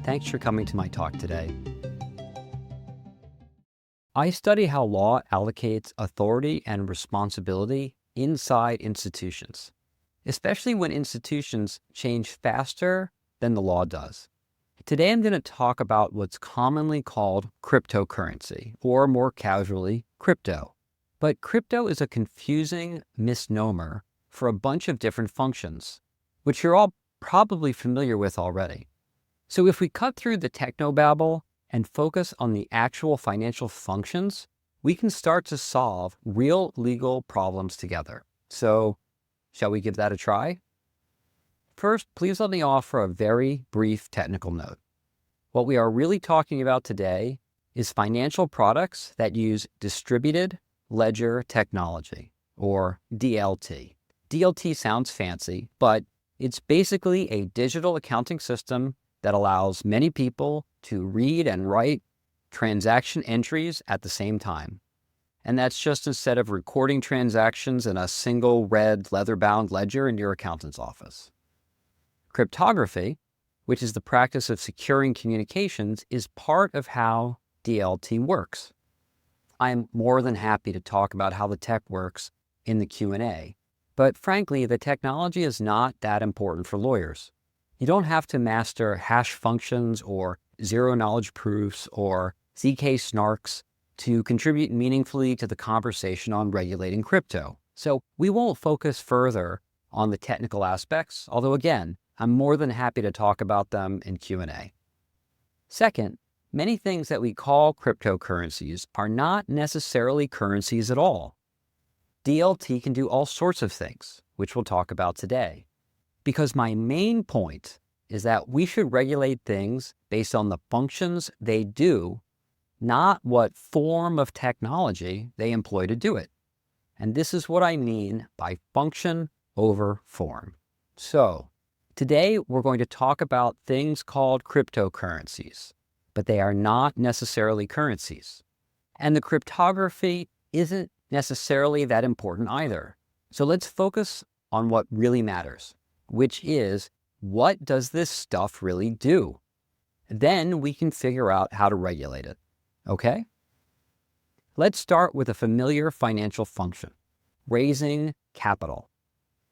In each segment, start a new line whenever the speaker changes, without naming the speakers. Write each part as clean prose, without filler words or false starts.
Thanks for coming to my talk today. I study how law allocates authority and responsibility inside institutions, especially when institutions change faster than the law does. Today, I'm going to talk about what's commonly called cryptocurrency, or more casually, crypto. But crypto is a confusing misnomer for a bunch of different functions, which you're all probably familiar with already. So if we cut through the technobabble and focus on the actual financial functions, we can start to solve real legal problems together. So, shall we give that a try? First, please let me offer a very brief technical note. What we are really talking about today is financial products that use distributed ledger technology, or DLT. DLT sounds fancy, but it's basically a digital accounting system that allows many people to read and write transaction entries at the same time. And that's just instead of recording transactions in a single red leather-bound ledger in your accountant's office. Cryptography, which is the practice of securing communications, is part of how DLT works. I'm more than happy to talk about how the tech works in the Q&A, but frankly, the technology is not that important for lawyers. You don't have to master hash functions or zero-knowledge proofs or ZK snarks to contribute meaningfully to the conversation on regulating crypto. So we won't focus further on the technical aspects, although again, I'm more than happy to talk about them in Q&A. Second, many things that we call cryptocurrencies are not necessarily currencies at all. DLT can do all sorts of things, which we'll talk about today. Because my main point is that we should regulate things based on the functions they do, not what form of technology they employ to do it. And this is what I mean by function over form. So, today we're going to talk about things called cryptocurrencies, but they are not necessarily currencies. And the cryptography isn't necessarily that important either. So let's focus on what really matters, which is, what does this stuff really do? Then we can figure out how to regulate it, okay? Let's start with a familiar financial function, raising capital.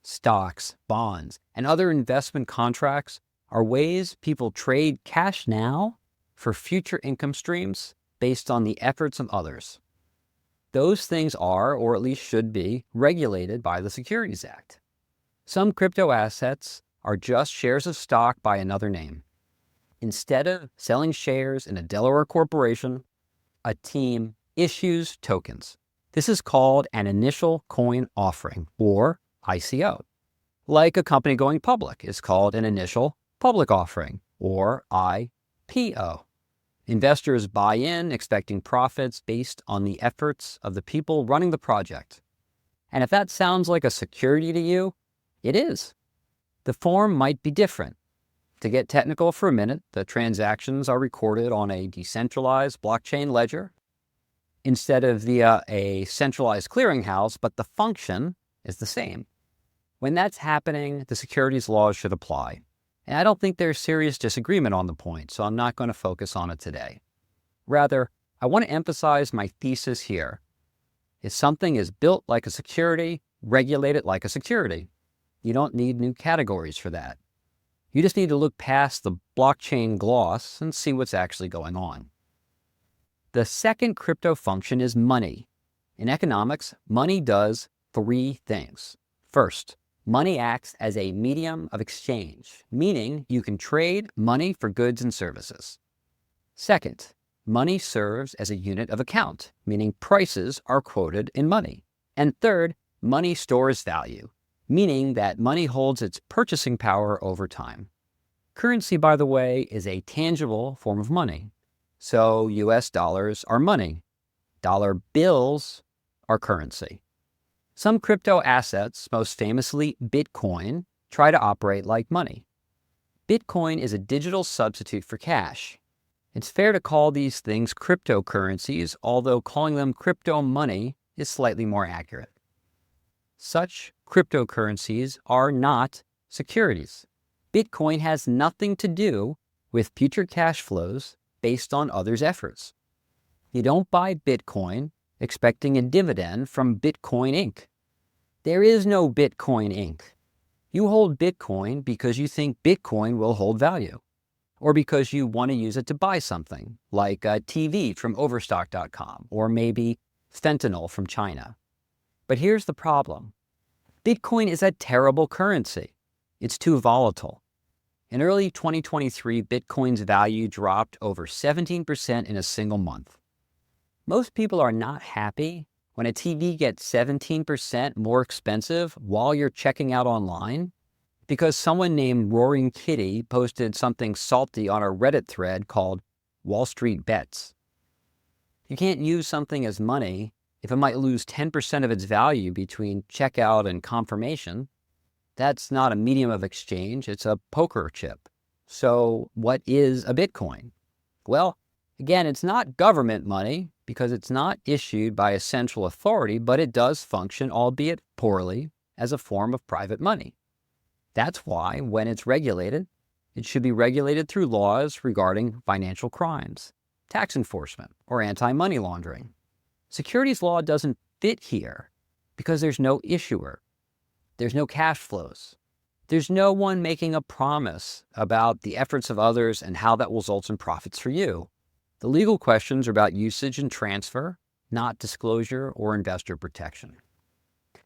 Stocks, bonds, and other investment contracts are ways people trade cash now for future income streams based on the efforts of others. Those things are, or at least should be, regulated by the Securities Act. Some crypto assets are just shares of stock by another name. Instead of selling shares in a Delaware corporation, a team issues tokens. This is called an initial coin offering, or ICO. Like a company going public is called an initial public offering, or IPO. Investors buy in expecting profits based on the efforts of the people running the project. And if that sounds like a security to you, it is. The form might be different. To get technical for a minute, the transactions are recorded on a decentralized blockchain ledger instead of via a centralized clearinghouse, but the function is the same. When that's happening, the securities laws should apply. And I don't think there's serious disagreement on the point, so I'm not going to focus on it today. Rather, I want to emphasize my thesis here. If something is built like a security, regulate it like a security. You don't need new categories for that. You just need to look past the blockchain gloss and see what's actually going on. The second crypto function is money. In economics, money does three things. First, money acts as a medium of exchange, meaning you can trade money for goods and services. Second, money serves as a unit of account, meaning prices are quoted in money. And third, money stores value, meaning that money holds its purchasing power over time. Currency, by the way, is a tangible form of money. So US dollars are money. Dollar bills are currency. Some crypto assets, most famously Bitcoin, try to operate like money. Bitcoin is a digital substitute for cash. It's fair to call these things cryptocurrencies, although calling them crypto money is slightly more accurate. Such cryptocurrencies are not securities. Bitcoin has nothing to do with future cash flows based on others' efforts. You don't buy Bitcoin expecting a dividend from Bitcoin Inc. There is no Bitcoin Inc. You hold Bitcoin because you think Bitcoin will hold value, or because you want to use it to buy something, like a TV from Overstock.com, or maybe fentanyl from China. But here's the problem. Bitcoin is a terrible currency. It's too volatile. In early 2023, Bitcoin's value dropped over 17% in a single month. Most people are not happy when a TV gets 17% more expensive while you're checking out online because someone named Roaring Kitty posted something salty on a Reddit thread called Wall Street Bets. You can't use something as money if it might lose 10% of its value between checkout and confirmation. That's not a medium of exchange, it's a poker chip. So what is a Bitcoin? Well, again, it's not government money because it's not issued by a central authority, but it does function, albeit poorly, as a form of private money. That's why, when it's regulated, it should be regulated through laws regarding financial crimes, tax enforcement, or anti-money laundering. Securities law doesn't fit here because there's no issuer. There's no cash flows. There's no one making a promise about the efforts of others and how that results in profits for you. The legal questions are about usage and transfer, not disclosure or investor protection.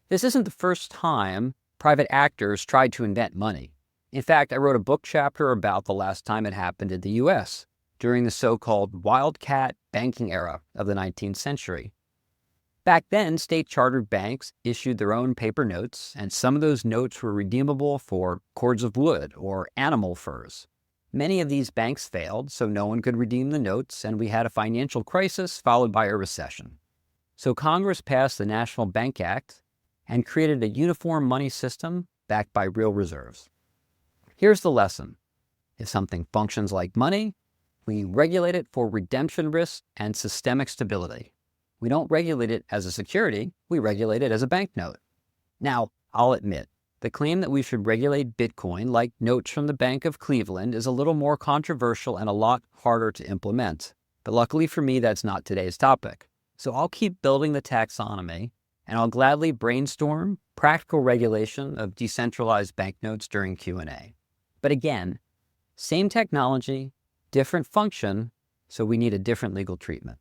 This isn't the first time private actors tried to invent money. In fact, I wrote a book chapter about the last time it happened in the U.S. during the so-called wildcat banking era of the 19th century. Back then, state-chartered banks issued their own paper notes, and some of those notes were redeemable for cords of wood or animal furs. Many of these banks failed, so no one could redeem the notes, and we had a financial crisis followed by a recession. So Congress passed the National Bank Act and created a uniform money system backed by real reserves. Here's the lesson. If something functions like money, we regulate it for redemption risk and systemic stability. We don't regulate it as a security, we regulate it as a banknote. Now, I'll admit, the claim that we should regulate Bitcoin like notes from the Bank of Cleveland is a little more controversial and a lot harder to implement. But luckily for me, that's not today's topic. So I'll keep building the taxonomy, and I'll gladly brainstorm practical regulation of decentralized banknotes during Q&A. But again, same technology, different function, so we need a different legal treatment.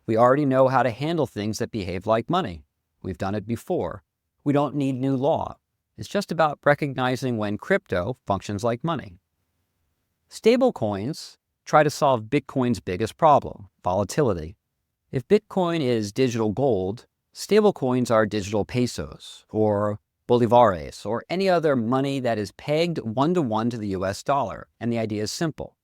We already know how to handle things that behave like money. We've done it before. We don't need new law. It's just about recognizing when crypto functions like money. Stablecoins try to solve Bitcoin's biggest problem, volatility. If Bitcoin is digital gold, stablecoins are digital pesos or bolivares or any other money that is pegged one-to-one to the US dollar, and the idea is simple.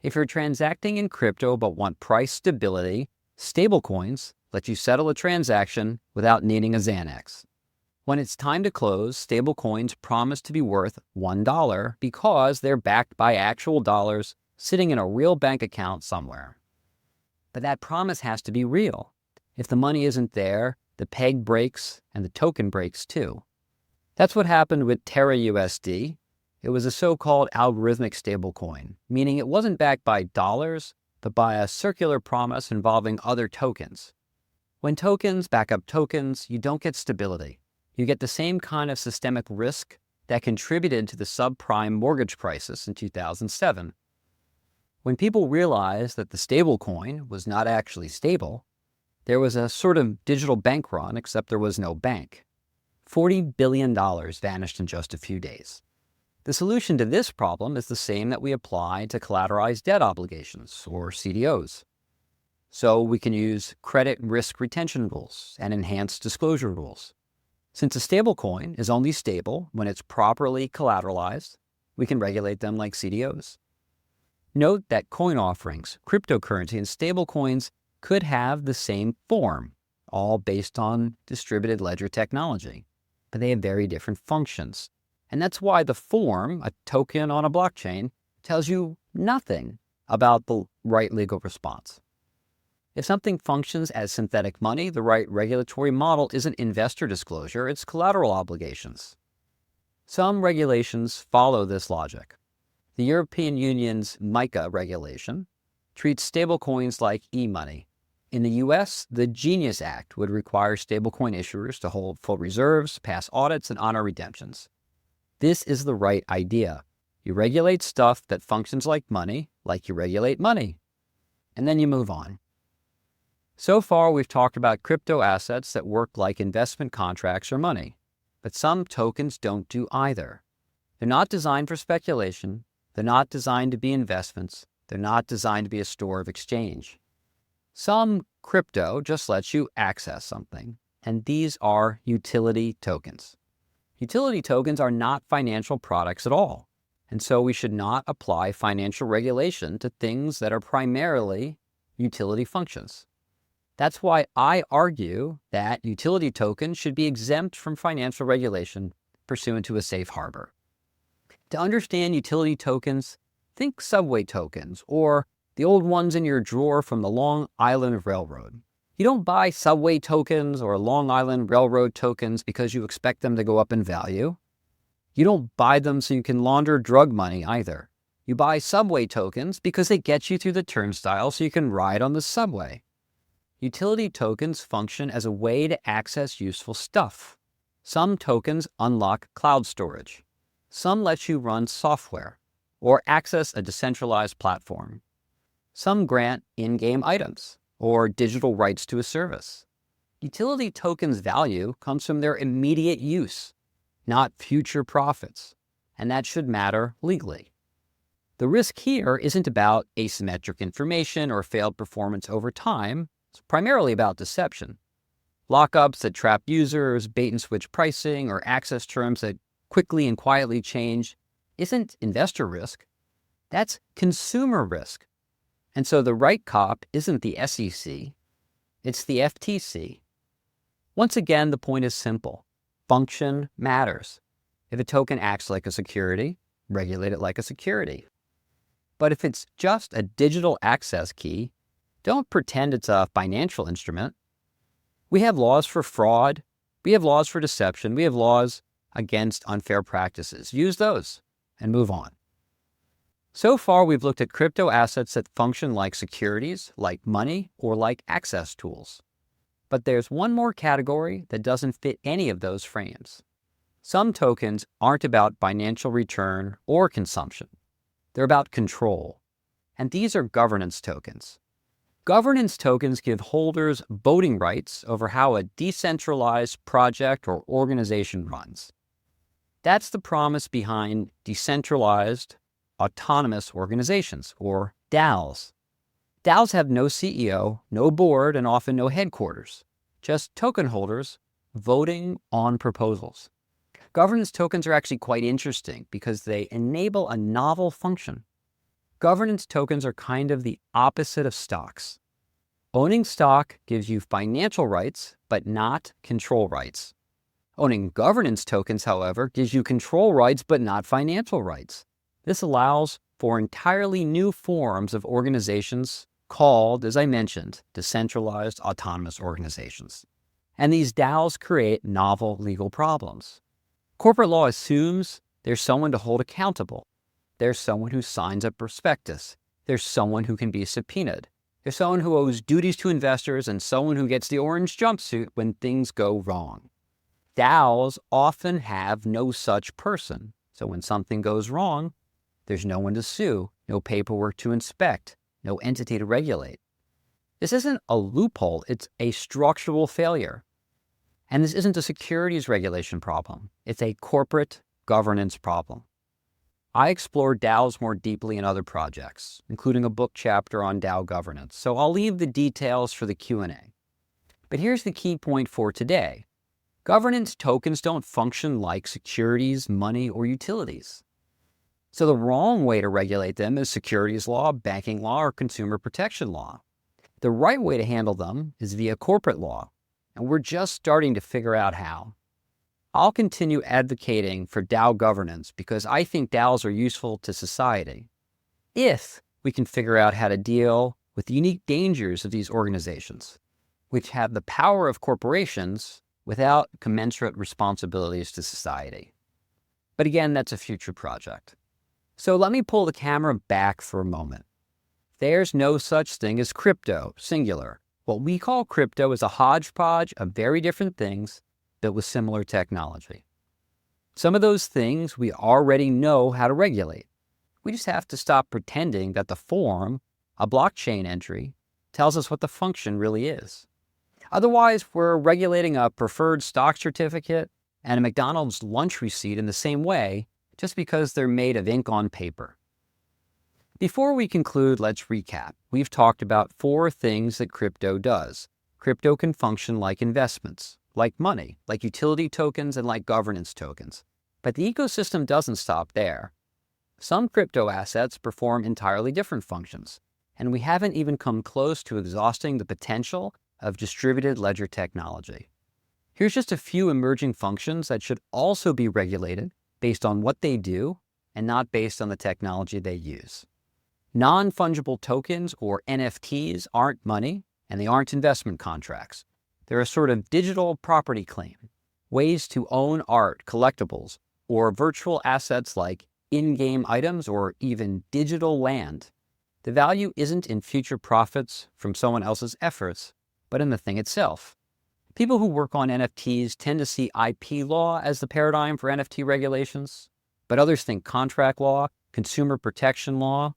If you're transacting in crypto but want price stability, stablecoins let you settle a transaction without needing a Xanax. When it's time to close, stablecoins promise to be worth $1 because they're backed by actual dollars sitting in a real bank account somewhere. But that promise has to be real. If the money isn't there, the peg breaks and the token breaks too. That's what happened with Terra USD. It was a so-called algorithmic stablecoin, meaning it wasn't backed by dollars, but by a circular promise involving other tokens. When tokens back up tokens, you don't get stability. You get the same kind of systemic risk that contributed to the subprime mortgage crisis in 2007. When people realized that the stablecoin was not actually stable, there was a sort of digital bank run, except there was no bank. $40 billion vanished in just a few days. The solution to this problem is the same that we apply to collateralized debt obligations, or CDOs. So we can use credit risk retention rules and enhanced disclosure rules. Since a stablecoin is only stable when it's properly collateralized, we can regulate them like CDOs. Note that coin offerings, cryptocurrency, and stablecoins could have the same form, all based on distributed ledger technology, but they have very different functions. And that's why the form, a token on a blockchain, tells you nothing about the right legal response. If something functions as synthetic money, the right regulatory model isn't investor disclosure, it's collateral obligations. Some regulations follow this logic. The European Union's MiCA regulation treats stablecoins like e-money. In the US, the Genius Act would require stablecoin issuers to hold full reserves, pass audits, and honor redemptions. This is the right idea. You regulate stuff that functions like you regulate money, and then you move on. So far, we've talked about crypto assets that work like investment contracts or money, but some tokens don't do either. They're not designed for speculation. They're not designed to be investments. They're not designed to be a store of exchange. Some crypto just lets you access something, and these are utility tokens. Utility tokens are not financial products at all, and so we should not apply financial regulation to things that are primarily utility functions. That's why I argue that utility tokens should be exempt from financial regulation pursuant to a safe harbor. To understand utility tokens, think subway tokens or the old ones in your drawer from the Long Island Railroad. You don't buy subway tokens or Long Island Railroad tokens because you expect them to go up in value. You don't buy them so you can launder drug money either. You buy subway tokens because they get you through the turnstile so you can ride on the subway. Utility tokens function as a way to access useful stuff. Some tokens unlock cloud storage. Some let you run software or access a decentralized platform. Some grant in-game items or digital rights to a service. Utility tokens' value comes from their immediate use, not future profits, and that should matter legally. The risk here isn't about asymmetric information or failed performance over time. It's primarily about deception. Lockups that trap users, bait-and-switch pricing, or access terms that quickly and quietly change isn't investor risk. That's consumer risk. And so the right cop isn't the SEC, it's the FTC. Once again, the point is simple. Function matters. If a token acts like a security, regulate it like a security. But if it's just a digital access key, don't pretend it's a financial instrument. We have laws for fraud. We have laws for deception. We have laws against unfair practices. Use those and move on. So far, we've looked at crypto assets that function like securities, like money, or like access tools. But there's one more category that doesn't fit any of those frames. Some tokens aren't about financial return or consumption. They're about control. And these are governance tokens. Governance tokens give holders voting rights over how a decentralized project or organization runs. That's the promise behind decentralized autonomous organizations, or DAOs. DAOs have no CEO, no board, and often no headquarters, just token holders voting on proposals. Governance tokens are actually quite interesting because they enable a novel function. Governance tokens are kind of the opposite of stocks. Owning stock gives you financial rights, but not control rights. Owning governance tokens, however, gives you control rights, but not financial rights. This allows for entirely new forms of organizations called, as I mentioned, decentralized autonomous organizations. And these DAOs create novel legal problems. Corporate law assumes there's someone to hold accountable. There's someone who signs a prospectus. There's someone who can be subpoenaed. There's someone who owes duties to investors and someone who gets the orange jumpsuit when things go wrong. DAOs often have no such person. So when something goes wrong, there's no one to sue, no paperwork to inspect, no entity to regulate. This isn't a loophole, it's a structural failure. And this isn't a securities regulation problem, it's a corporate governance problem. I explore DAOs more deeply in other projects, including a book chapter on DAO governance, so I'll leave the details for the Q&A. But here's the key point for today. Governance tokens don't function like securities, money, or utilities. So the wrong way to regulate them is securities law, banking law, or consumer protection law. The right way to handle them is via corporate law, and we're just starting to figure out how. I'll continue advocating for DAO governance because I think DAOs are useful to society if we can figure out how to deal with the unique dangers of these organizations, which have the power of corporations without commensurate responsibilities to society. But again, that's a future project. So let me pull the camera back for a moment. There's no such thing as crypto, singular. What we call crypto is a hodgepodge of very different things built with similar technology. Some of those things we already know how to regulate. We just have to stop pretending that the form, a blockchain entry, tells us what the function really is. Otherwise, we're regulating a preferred stock certificate and a McDonald's lunch receipt in the same way just because they're made of ink on paper. Before we conclude, let's recap. We've talked about 4 things that crypto does. Crypto can function like investments, like money, like utility tokens, and like governance tokens. But the ecosystem doesn't stop there. Some crypto assets perform entirely different functions, and we haven't even come close to exhausting the potential of distributed ledger technology. Here's just a few emerging functions that should also be regulated based on what they do and not based on the technology they use. Non-fungible tokens, or NFTs, aren't money, and they aren't investment contracts. They're a sort of digital property claim, ways to own art, collectibles, or virtual assets like in-game items or even digital land. The value isn't in future profits from someone else's efforts, but in the thing itself. People who work on NFTs tend to see IP law as the paradigm for NFT regulations, but others think contract law, consumer protection law,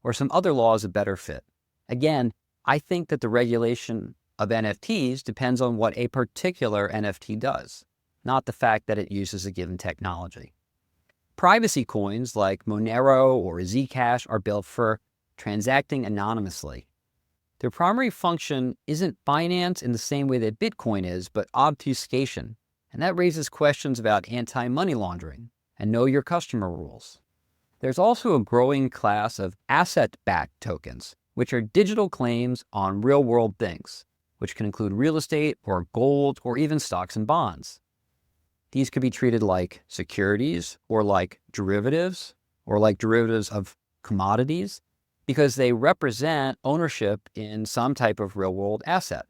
or some other law is a better fit. Again, I think that the regulation of NFTs depends on what a particular NFT does, not the fact that it uses a given technology. Privacy coins like Monero or Zcash are built for transacting anonymously. Their primary function isn't finance in the same way that Bitcoin is, but obfuscation, and that raises questions about anti-money laundering and know your customer rules. There's also a growing class of asset-backed tokens, which are digital claims on real-world things, which can include real estate or gold or even stocks and bonds. These could be treated like securities or like derivatives of commodities because they represent ownership in some type of real-world asset.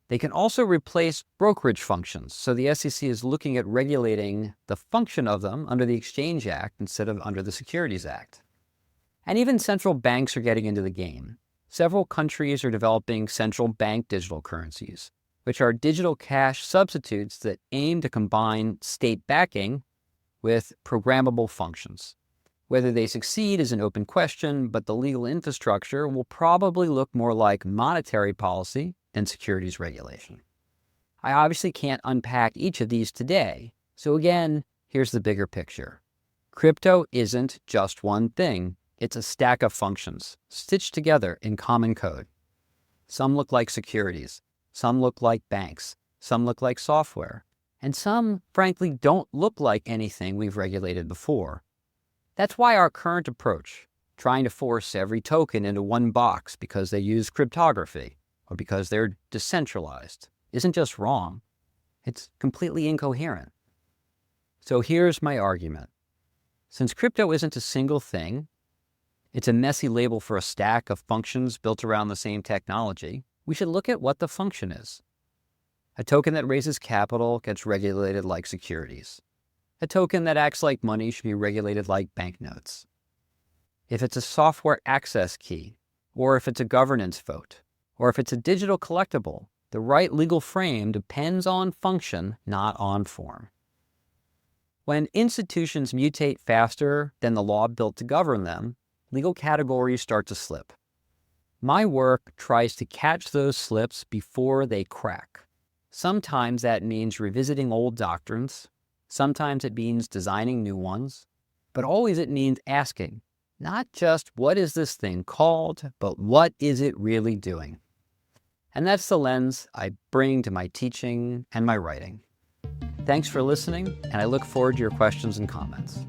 They can also replace brokerage functions, so the SEC is looking at regulating the function of them under the Exchange Act instead of under the Securities Act. And even central banks are getting into the game. Several countries are developing central bank digital currencies, which are digital cash substitutes that aim to combine state backing with programmable functions. Whether they succeed is an open question, but the legal infrastructure will probably look more like monetary policy than securities regulation. I obviously can't unpack each of these today, so again, here's the bigger picture. Crypto isn't just one thing, it's a stack of functions, stitched together in common code. Some look like securities, some look like banks, some look like software, and some, frankly, don't look like anything we've regulated before. That's why our current approach, trying to force every token into one box because they use cryptography, or because they're decentralized, isn't just wrong, it's completely incoherent. So here's my argument. Since crypto isn't a single thing, it's a messy label for a stack of functions built around the same technology, we should look at what the function is. A token that raises capital gets regulated like securities. A token that acts like money should be regulated like banknotes. If it's a software access key, or if it's a governance vote, or if it's a digital collectible, the right legal frame depends on function, not on form. When institutions mutate faster than the law built to govern them, legal categories start to slip. My work tries to catch those slips before they crack. Sometimes that means revisiting old doctrines. Sometimes it means designing new ones. But always it means asking, not just what is this thing called, but what is it really doing? And that's the lens I bring to my teaching and my writing. Thanks for listening, and I look forward to your questions and comments.